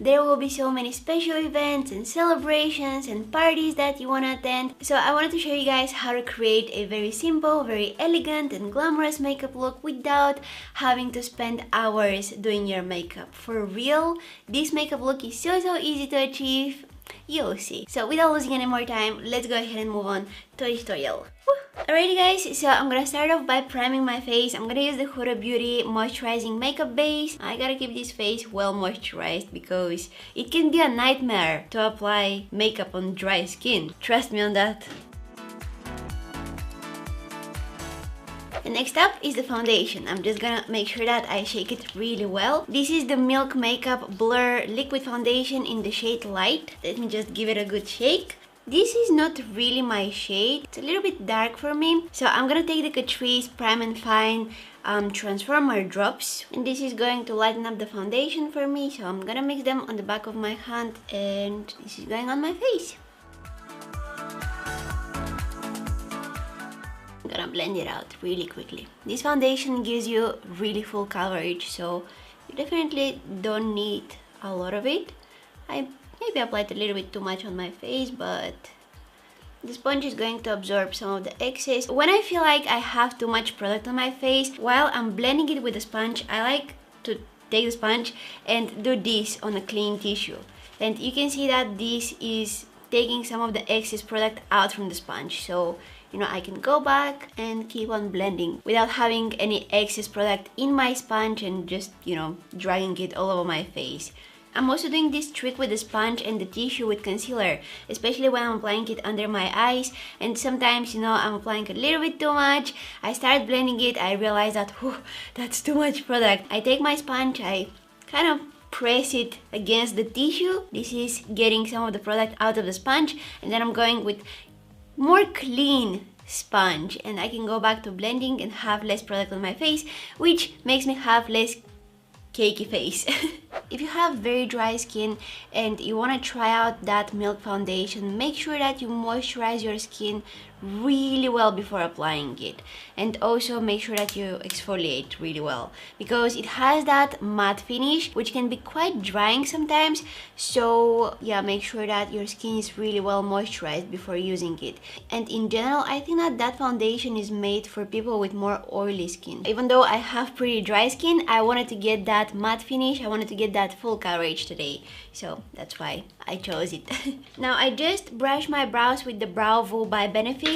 There will be so many special events and celebrations and parties that you want to attend. So I wanted to show you guys how to create a very simple, very elegant and glamorous makeup look without having to spend hours doing your makeup. For real, this makeup look is so easy to achieve. You'll see. So without losing any more time, let's go ahead and move on to the tutorial. Alrighty guys, so I'm gonna start off by priming my face. I'm gonna use the Huda Beauty moisturizing makeup base. I gotta keep this face well moisturized because it can be a nightmare to apply makeup on dry skin. Trust me on that. And next up is the foundation. I'm just gonna make sure that I shake it really well. This is the Milk Makeup Blur Liquid Foundation in the shade Light. Let me just give it a good shake. This is not really my shade. It's a little bit dark for me. So I'm gonna take the Catrice Prime and Fine Transformer drops. And this is going to lighten up the foundation for me. So I'm gonna mix them on the back of my hand and this is going on my face. I'm gonna blend it out really quickly. This foundation gives you really full coverage, so you definitely don't need a lot of it. I maybe applied a little bit too much on my face, but the sponge is going to absorb some of the excess. When I feel like I have too much product on my face, while I'm blending it with a sponge, I like to take the sponge and do this on a clean tissue. And you can see that this is taking some of the excess product out from the sponge. So you know, I can go back and keep on blending without having any excess product in my sponge and just, you know, dragging it all over my face. I'm also doing this trick with the sponge and the tissue with concealer, especially when I'm applying it under my eyes. And sometimes, you know, I'm applying a little bit too much. I start blending it, I realize that, whew, that's too much product. I take my sponge, I kind of press it against the tissue. This is getting some of the product out of the sponge, and then I'm going with more clean sponge and I can go back to blending and have less product on my face, which makes me have less cakey face. If you have very dry skin and you want to try out that Milk foundation, make sure that you moisturize your skin really well before applying it, and also make sure that you exfoliate really well because it has that matte finish which can be quite drying sometimes. So yeah, make sure that your skin is really well moisturized before using it. And in general, I think that that foundation is made for people with more oily skin. Even though I have pretty dry skin, I wanted to get that matte finish, I wanted to get that full coverage today, so that's why I chose it. Now I just brushed my brows with the Brow Vo by Benefit.